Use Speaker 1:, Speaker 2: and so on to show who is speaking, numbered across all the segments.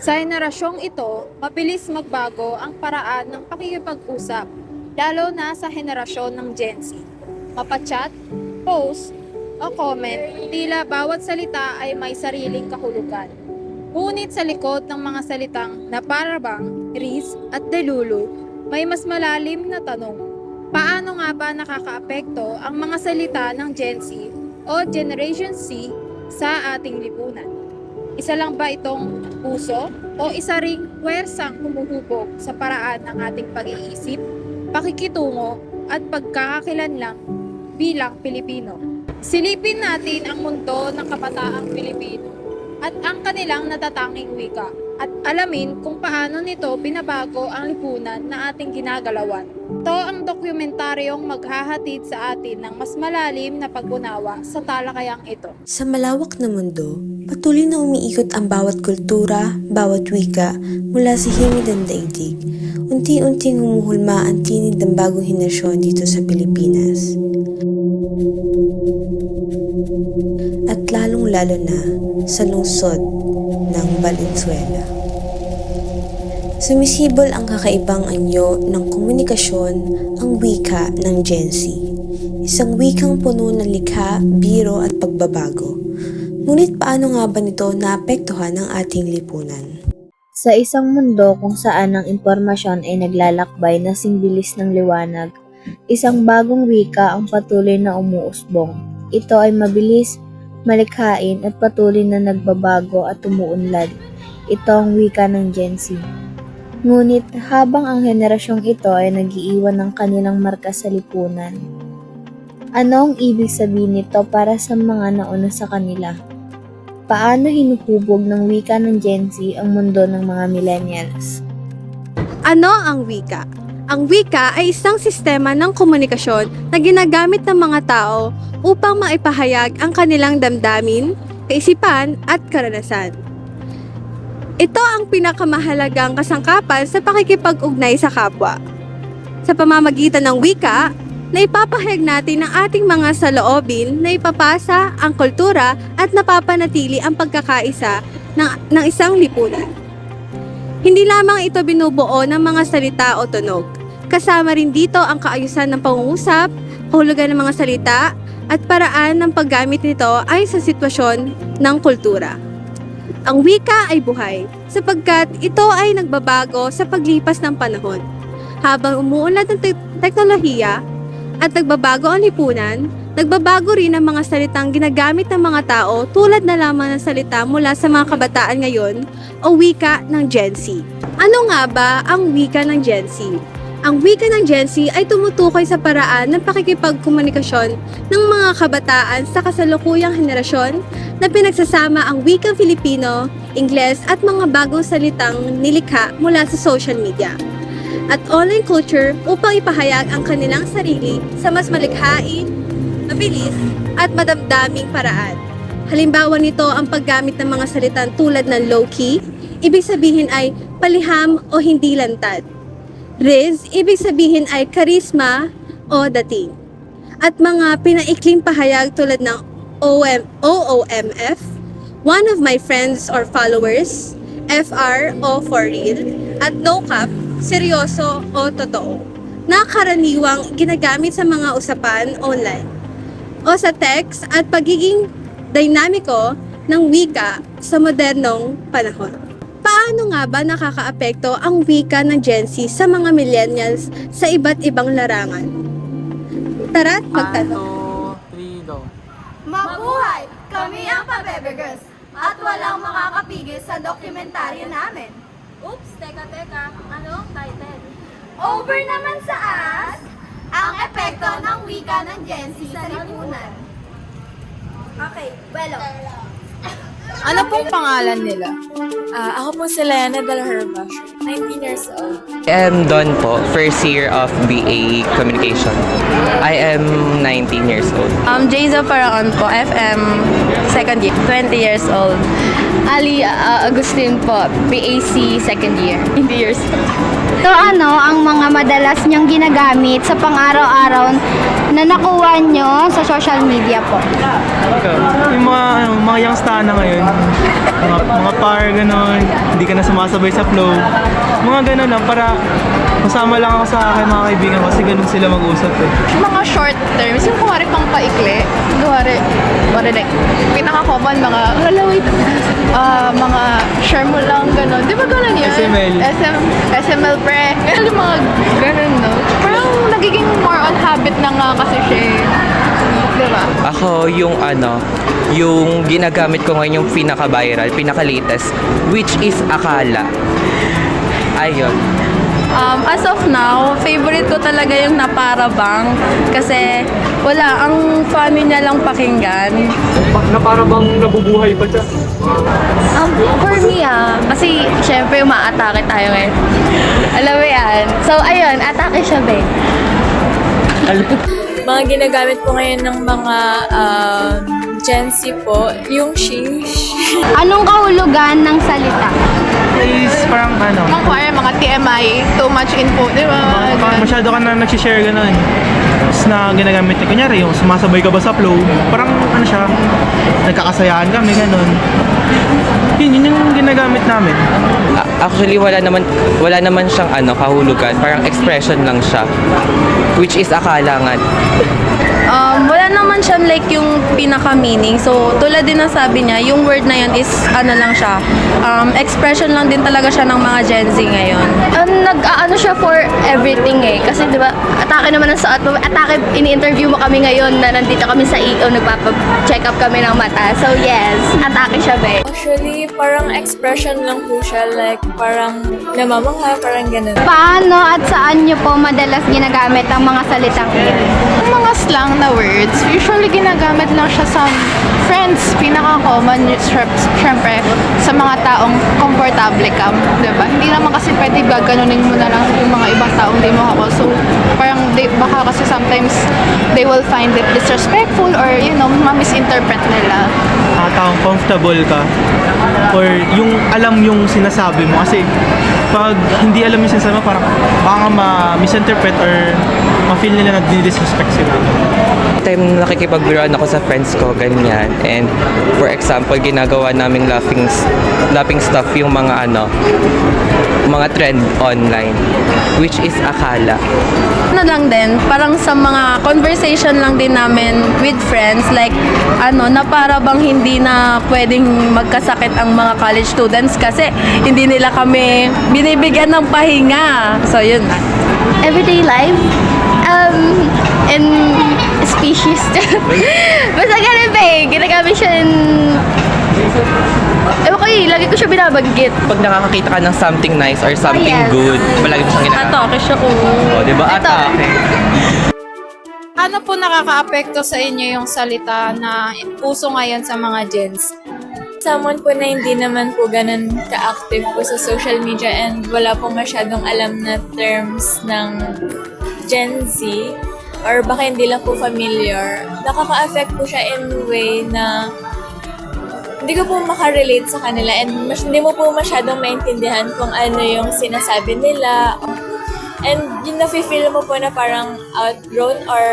Speaker 1: Sa henerasyong ito, mabilis magbago ang paraan ng pakikipag-usap, lalo na sa henerasyon ng Gen Z. Mapachat, post, o comment, tila bawat salita ay may sariling kahulugan. Ngunit sa likod ng mga salitang na parabang, Riz at Delulu, may mas malalim na tanong. Paano nga ba nakakaapekto ang mga salita ng Gen Z o Generation Z sa ating lipunan? Isa lang ba itong puso o isa ring puwersang humuhubog sa paraan ng ating pag-iisip, pakikitungo at pagkakakilanlang bilang Pilipino? Silipin natin ang mundo ng kabataang Pilipino at ang kanilang natatanging wika at alamin kung paano nito binabago ang lipunan na ating ginagalawan. Ito ang dokumentaryong maghahatid sa atin ng mas malalim na pag-unawa sa talakayang ito.
Speaker 2: Sa malawak na mundo, patuloy na umiikot ang bawat kultura, bawat wika mula sa himig ng daigdig. Unti-unting humuhulma ang tinig ng bagong henerasyon dito sa Pilipinas. At lalong-lalo na sa lungsod ng Valenzuela. Sumisibol ang kakaibang anyo ng komunikasyon, ang wika ng Gen Z. Isang wikang puno ng likha, biro at pagbabago. Ngunit paano nga ba nito naapektuhan ang ating lipunan?
Speaker 3: Sa isang mundo kung saan ang impormasyon ay naglalakbay na singbilis ng liwanag, isang bagong wika ang patuloy na umuusbong. Ito ay mabilis, malikhain at patuloy na nagbabago at umuunlad. Ito ang wika ng Gen Z. Ngunit habang ang henerasyong ito ay nag-iiwan ng kanilang marka sa lipunan, ano ang ibig sabihin nito para sa mga nauna sa kanila? Paano hinuhubog ng wika ng Gen Z ang mundo ng mga millennials?
Speaker 4: Ano ang wika? Ang wika ay isang sistema ng komunikasyon na ginagamit ng mga tao upang maipahayag ang kanilang damdamin, kaisipan at karanasan. Ito ang pinakamahalagang kasangkapan sa pakikipag-ugnay sa kapwa. Sa pamamagitan ng wika, naipapahayag natin ang ating mga saloobin na ipapasa ang kultura at napapanatili ang pagkakaisa ng isang lipunan. Hindi lamang ito binubuo ng mga salita o tunog. Kasama rin dito ang kaayusan ng pangungusap, kahulugan ng mga salita, at paraan ng paggamit nito ay sa sitwasyon ng kultura. Ang wika ay buhay, sapagkat ito ay nagbabago sa paglipas ng panahon. Habang umuunlad ng teknolohiya at nagbabago ang lipunan, nagbabago rin ang mga salitang ginagamit ng mga tao tulad na lamang ng salita mula sa mga kabataan ngayon o wika ng Gen Z. Ano nga ba ang wika ng Gen Z? Ang wika ng Gen Z ay tumutukoy sa paraan ng pakikipagkomunikasyon ng mga kabataan sa kasalukuyang henerasyon na pinagsasama ang wikang Filipino, Ingles at mga bagong salitang nilikha mula sa social media at online culture upang ipahayag ang kanilang sarili sa mas malikhain, mabilis at madamdaming paraan. Halimbawa nito ang paggamit ng mga salitang tulad ng low-key, ibig sabihin ay paliham o hindi lantad. Riz, ibig sabihin ay karisma o dating. At mga pinaikling pahayag tulad ng OOMF, one of my friends or followers, FR o for real, at no cap, seryoso o totoo, na karaniwang ginagamit sa mga usapan online o sa text at pagiging dinamiko ng wika sa modernong panahon. Paano nga ba nakakaapekto ang wika ng Gen Z sa mga millennials sa iba't ibang larangan? Tara't magtanong.
Speaker 5: Mabuhay! Kami ang Pabebe Girls at walang makakapigil sa dokumentaryo namin.
Speaker 6: Oops, teka. Anong title?
Speaker 5: Over naman sa as, ang epekto ng wika ng Gen Z sa lipunan. Okay, well,
Speaker 1: Ano pong pangalan nila?
Speaker 7: Ako po si Lena Del Herba, 19 years old.
Speaker 8: I am Don po, first year of BA Communication. I am 19 years old.
Speaker 7: Jayza Paraon po, FM, second year, 20 years old. Ali Agustin po, BAC, second year, 20 years old.
Speaker 9: So ang mga madalas niyang ginagamit sa pang-araw-araw
Speaker 5: na nakuha nyo sa social media po?
Speaker 9: Yung mga youngster na ngayon, mga par, gano'n, hindi ka na sumasabay sa flow. Mga gano'n lang, para masama lang ako sa akin mga kaibigan kasi gano'n sila mag-usap eh.
Speaker 7: Mga short terms, yung kumari pang paikli. Kumari like, pinaka-common, mga share mo lang, gano'n. Di ba gano'n yun?
Speaker 9: SML.
Speaker 7: SML pre. Yung mga gano'n, no? Parang nagiging more on habit na nga kasi siya eh. Di ba?
Speaker 8: Ako yung ginagamit ko ngayon yung pinaka-viral, pinaka-latest, which is Akala. Ayun.
Speaker 7: As of now, favorite ko talaga yung Naparabang kasi ang funny niya lang pakinggan.
Speaker 9: Na para bang nabubuhay pa siya?
Speaker 7: For me kasi syempre umaatake tayo ngayon. Alam mo yan. So ayun, atake siya be.
Speaker 6: Mga ginagamit po ngayon ng mga Gen Z po, yung sheesh.
Speaker 5: Anong kahulugan ng salita?
Speaker 9: Is parang
Speaker 7: Mga TMI, too much info, di ba?
Speaker 9: parang masyado ka na nagsishare gano'n. Tapos na ginagamit niya, kunyari yung sumasabay ka ba sa flow, parang siya, nagkakasayahan kami, gano'n. Yun yung ginagamit namin.
Speaker 8: Actually, wala naman siyang kahulugan, parang expression lang siya, which is Akala nga.
Speaker 7: Wala naman siyang like yung pinaka-meaning. So, tulad din ng sabi niya, yung word na yun is lang siya. Expression lang din talaga siya ng mga Gen Z ngayon. Nag-aano siya for everything eh. Kasi di ba, atake naman ang suot mo. Atake, ini-interview mo kami ngayon na nandito kami sa EO, nagpapa-check up kami ng mata. So yes, atake siya be.
Speaker 6: Actually, parang expression lang po siya, like parang namamangha, parang ganun.
Speaker 5: Paano at saan nyo po madalas ginagamit ang mga salitang ito?
Speaker 7: Mga slang na words, usually ginagamit lang siya sa friends. Pinaka-common, syempre, sa mga taong komportable ka, diba? Hindi naman kasi pwede gaganunin mo na lang yung mga ibang taong di mo ako. So, parang baka kasi sometimes they will find it disrespectful or, ma-misinterpret nila.
Speaker 9: Taong comfortable ka or yung alam yung sinasabi mo kasi pag hindi alam yung sinasabi mo parang baka ma-misinterpret or ma-feel nila na disrespect sila.
Speaker 8: Time nakikipagbiruan ako sa friends ko, ganyan. And for example, ginagawa naming laughing stuff yung mga mga trend online, which is Akala.
Speaker 7: Lang din, parang sa mga conversation lang din namin with friends, like, na para bang hindi na pwedeng magkasakit ang mga college students kasi hindi nila kami binibigyan ng pahinga. So, yun.
Speaker 5: Everyday life? And species. Basta ganun ba eh. Ginagamit siya ewan ko lagi ko siya binabanggit.
Speaker 8: Pag nakakakita ka ng something nice or something
Speaker 5: yes.
Speaker 8: good, palagi mo siyang ginagamit.
Speaker 7: Atake siya ko.
Speaker 8: Di ba? Atake.
Speaker 1: Ano po nakaka-apekto sa inyo yung salita na uso ngayon sa mga gens?
Speaker 6: Someone po na hindi naman po ganun ka-active po sa social media and wala po masyadong alam na terms ng Gen Z or baka hindi lang po familiar, nakaka-affect po siya in a way na hindi ko po makarelate sa kanila and hindi mo po masyadong maintindihan kung ano yung sinasabi nila. And yung nafe-feel mo po na parang outgrown or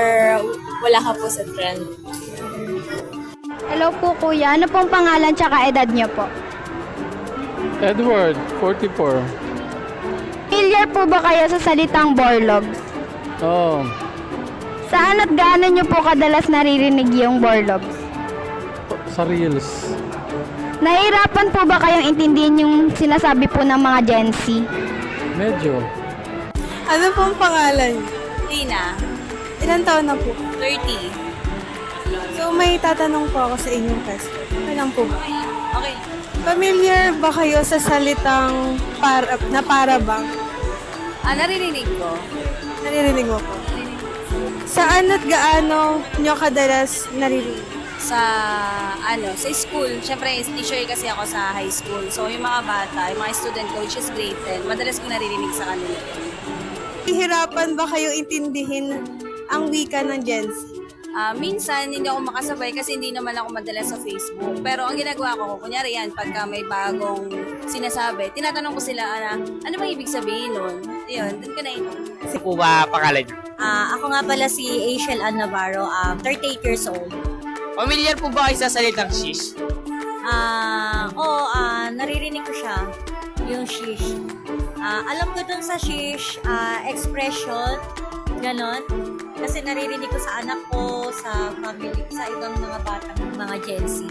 Speaker 6: wala ka po sa trend.
Speaker 5: Hello po kuya, ano pong pangalan tsaka edad niyo po?
Speaker 10: Edward, 44.
Speaker 5: Familiar po ba kayo sa salitang borlogs?
Speaker 10: Oh,
Speaker 5: Saan at gaano niyo po kadalas naririnig yung borlogs?
Speaker 10: sa Reels.
Speaker 5: Nahihirapan po ba kayong intindihin yung sinasabi po ng mga Gen Z?
Speaker 10: Medyo.
Speaker 11: Ano pong pangalan?
Speaker 6: Lina,
Speaker 11: Ilan taon na po?
Speaker 6: 30.
Speaker 11: So may tatanong po ako sa inyong question. Ano lang po ba?
Speaker 6: Okay.
Speaker 11: Familiar ba kayo sa salitang para bang?
Speaker 6: Naririnig ko.
Speaker 11: Naririnig mo po? Saan at gaano nyo kadalas naririnig?
Speaker 6: Sa school. Siyempre, teacher kasi ako sa high school. So, yung mga bata, yung mga student ko, which is grade 10, madalas ko naririnig sa kanila.
Speaker 11: Hihirapan ba kayo intindihin ang wika ng Gen Z?
Speaker 6: Minsan, hindi ako makasabay kasi hindi naman ako madalas sa Facebook. Pero ang ginagawa ko, kunyari yan, pagka may bagong sinasabi, tinatanong ko sila, ano bang ibig sabihin nun?
Speaker 5: Yun, dun ko na ito.
Speaker 12: Kasi po ba pangalan niyo?
Speaker 5: Ako nga pala si Asiel Ann Navarro, 38 years old.
Speaker 12: Familiar po ba kayo sa salitang shish?
Speaker 5: Naririnig ko siya, yung shish. Alam ko dun sa shish, expression, ganon. Kasi naririnig ko sa anak ko, sa family, sa ibang mga batang, mga Gen Z.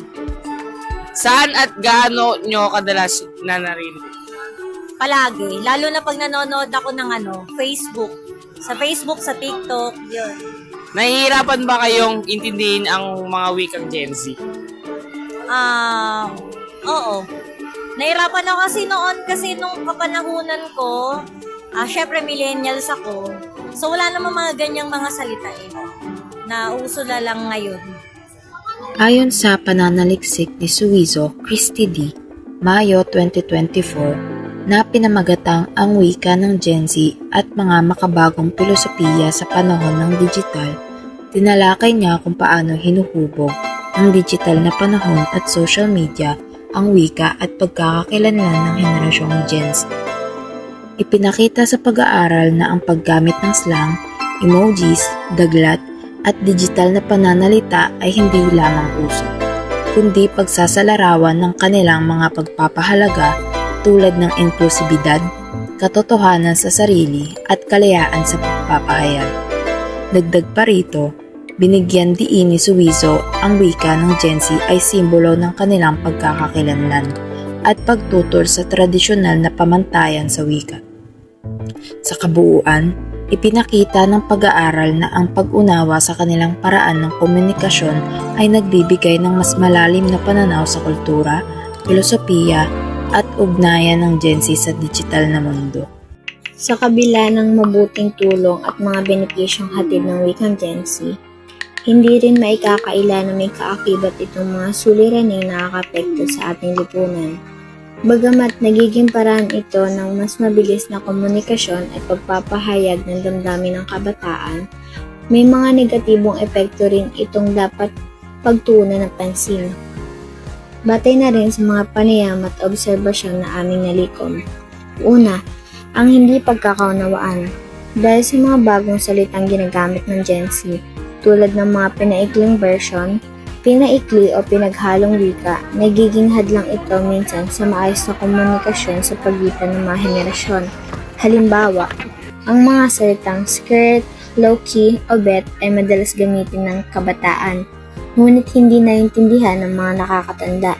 Speaker 12: Saan at gaano nyo kadalas na narinig?
Speaker 5: Palagi, lalo na pag nanonood ako ng Facebook. Sa Facebook, sa TikTok, yun.
Speaker 12: Nahihirapan ba kayong intindihin ang mga wikang Gen Z?
Speaker 5: Oo. Nahirapan ako kasi nung kapanahunan ko, syempre millennials ako. So wala namang mga ganyang mga salita na uso na lang ngayon.
Speaker 2: Ayon sa pananaliksik ni Suwizo Christy D, Mayo 2024, na pinamagatang ang wika ng Gen Z at mga makabagong filosofiya sa panahon ng digital, tinalakay niya kung paano hinuhubog ng digital na panahon at social media ang wika at pagkakakilanlan ng henerasyong Gen Z. Ipinakita sa pag-aaral na ang paggamit ng slang, emojis, daglat, at digital na pananalita ay hindi lamang uso, kundi pagsasalarawan ng kanilang mga pagpapahalaga tulad ng inklusibidad, katotohanan sa sarili at kalayaan sa pagpapahayag. Dagdag pa rito, binigyan diin ni Suwizo ang wika ng Gen Z ay simbolo ng kanilang pagkakakilanlan at pagtutol sa tradisyonal na pamantayan sa wika. Sa kabuuan, ipinakita ng pag-aaral na ang pag-unawa sa kanilang paraan ng komunikasyon ay nagbibigay ng mas malalim na pananaw sa kultura, filosofiya, at ugnayan ng Gen Z sa digital na mundo.
Speaker 3: Sa kabila ng mabuting tulong at mga benepisyong hatid ng wikang Gen Z, hindi rin maikakaila na may kaakibat itong mga suliraning nakakapekto sa ating lipunan. Bagamat nagiging paraan ito ng mas mabilis na komunikasyon at pagpapahayag ng damdamin ng kabataan, may mga negatibong epekto rin itong dapat pagtuunan ng pansin. Batay na rin sa mga panayam at obserbasyon na aming nalikom. Una, ang hindi pagkakaunawaan. Dahil sa mga bagong salitang ginagamit ng Gen Z, tulad ng mga pinaikling version, pinaikli o pinaghalong wika, nagiging hadlang ito minsan sa maayos na komunikasyon sa pagitan ng mga henerasyon. Halimbawa, ang mga salitang skirt, low-key o bet ay madalas gamitin ng kabataan, ngunit hindi naintindihan ng mga nakakatanda.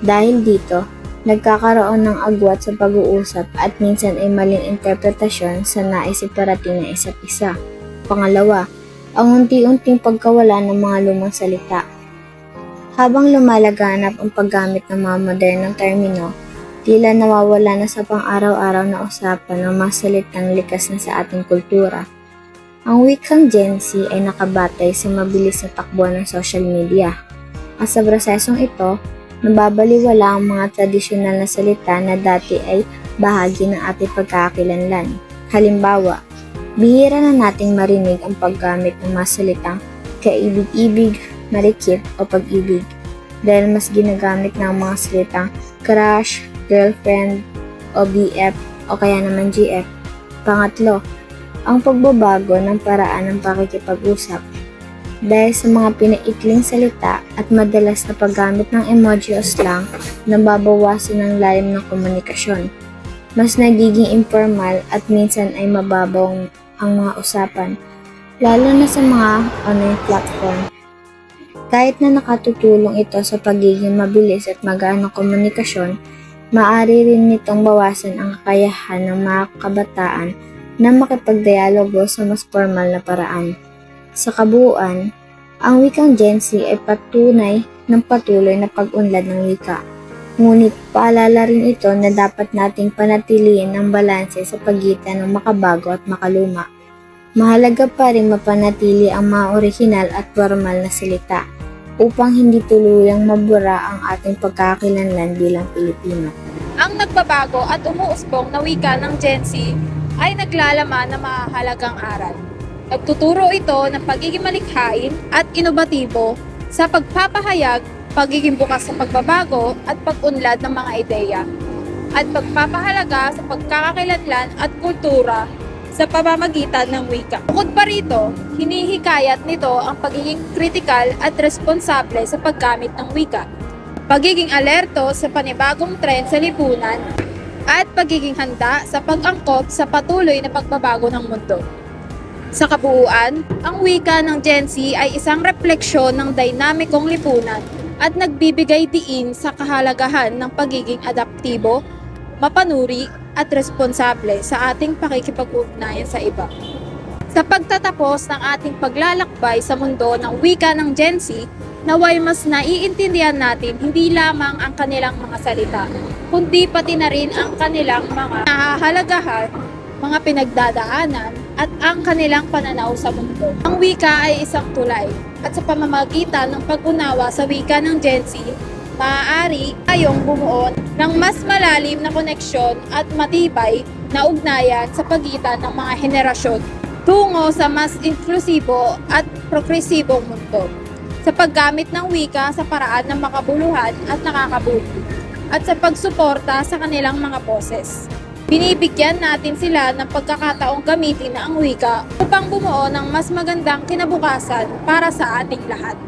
Speaker 3: Dahil dito, nagkakaroon ng agwat sa pag-uusap at minsan ay maling interpretasyon sa nais iparating ng isa't isa. Pangalawa, ang unti-unting pagkawala ng mga lumang salita. Habang lumalaganap ang paggamit ng mga modernong termino, tila nawawala na sa pang-araw-araw na usapan ng mga salitang likas na sa ating kultura. Ang wikang Gen Z ay nakabatay sa mabilis na takbuhan ng social media. At sa prosesong ito, nababaliwala ang mga tradisyonal na salita na dati ay bahagi ng ating pagkakakilanlan. Halimbawa, bihira na nating marinig ang paggamit ng mga salitang kaibig-ibig, marikit o pag-ibig dahil mas ginagamit ng mga salitang crush, girlfriend o BF o kaya naman GF. Pangatlo, ang pagbabago ng paraan ng pakikipag-usap. Dahil sa mga pinaikling salita at madalas na paggamit ng emoji o slang, nababawasan ang lalim ng komunikasyon. Mas nagiging informal at minsan ay mababaw ang mga usapan, lalo na sa mga online platform. Kahit na nakatutulong ito sa pagiging mabilis at magaan na komunikasyon, maaari rin nitong bawasan ang kakayahan ng mga kabataan na makipagdialogo sa mas formal na paraan. Sa kabuuan, ang wikang Gen Z ay patunay ng patuloy na pag-unlad ng wika. Ngunit paalala rin ito na dapat nating panatiliin ang balanse sa pagitan ng makabago at makaluma. Mahalaga pa rin mapanatili ang mga orihinal at formal na salita upang hindi tuluyang mabura ang ating pagkakakilanlan bilang Pilipino.
Speaker 1: Ang nagbabago at umuusbong na wika ng Gen Z ay naglalaman ng mahalagang aral. Nagtuturo ito ng pagiging malikhain at inovatibo sa pagpapahayag, pagiging bukas sa pagbabago at pag-unlad ng mga ideya. at pagpapahalaga sa pagkakakilanlan at kultura sa pamamagitan ng wika. Bukod pa rito, hinihikayat nito ang pagiging kritikal at responsable sa paggamit ng wika, pagiging alerto sa panibagong trend sa lipunan, at pagiging handa sa pag-angkop sa patuloy na pagbabago ng mundo. Sa kabuuan, ang wika ng Gen Z ay isang refleksyon ng dinamikong lipunan at nagbibigay diin sa kahalagahan ng pagiging adaptibo, mapanuri at responsable sa ating pakikipag-ugnayan sa iba. Sa pagtatapos ng ating paglalakbay sa mundo ng wika ng Gen Z, naway mas naiintindihan natin hindi lamang ang kanilang mga salita, kundi pati na rin ang kanilang mga nahahalagahan, mga pinagdadaanan, at ang kanilang pananaw sa mundo. Ang wika ay isang tulay, at sa pamamagitan ng pag-unawa sa wika ng Gen Z, maaari tayong bumuo ng mas malalim na koneksyon at matibay na ugnayan sa pagitan ng mga henerasyon tungo sa mas inklusibo at progresibong mundo. Sa paggamit ng wika sa paraan ng makabuluhan at nakakabuti, at sa pagsuporta sa kanilang mga boses. Binibigyan natin sila ng pagkakataong gamitin na ang wika upang bumuo ng mas magandang kinabukasan para sa ating lahat.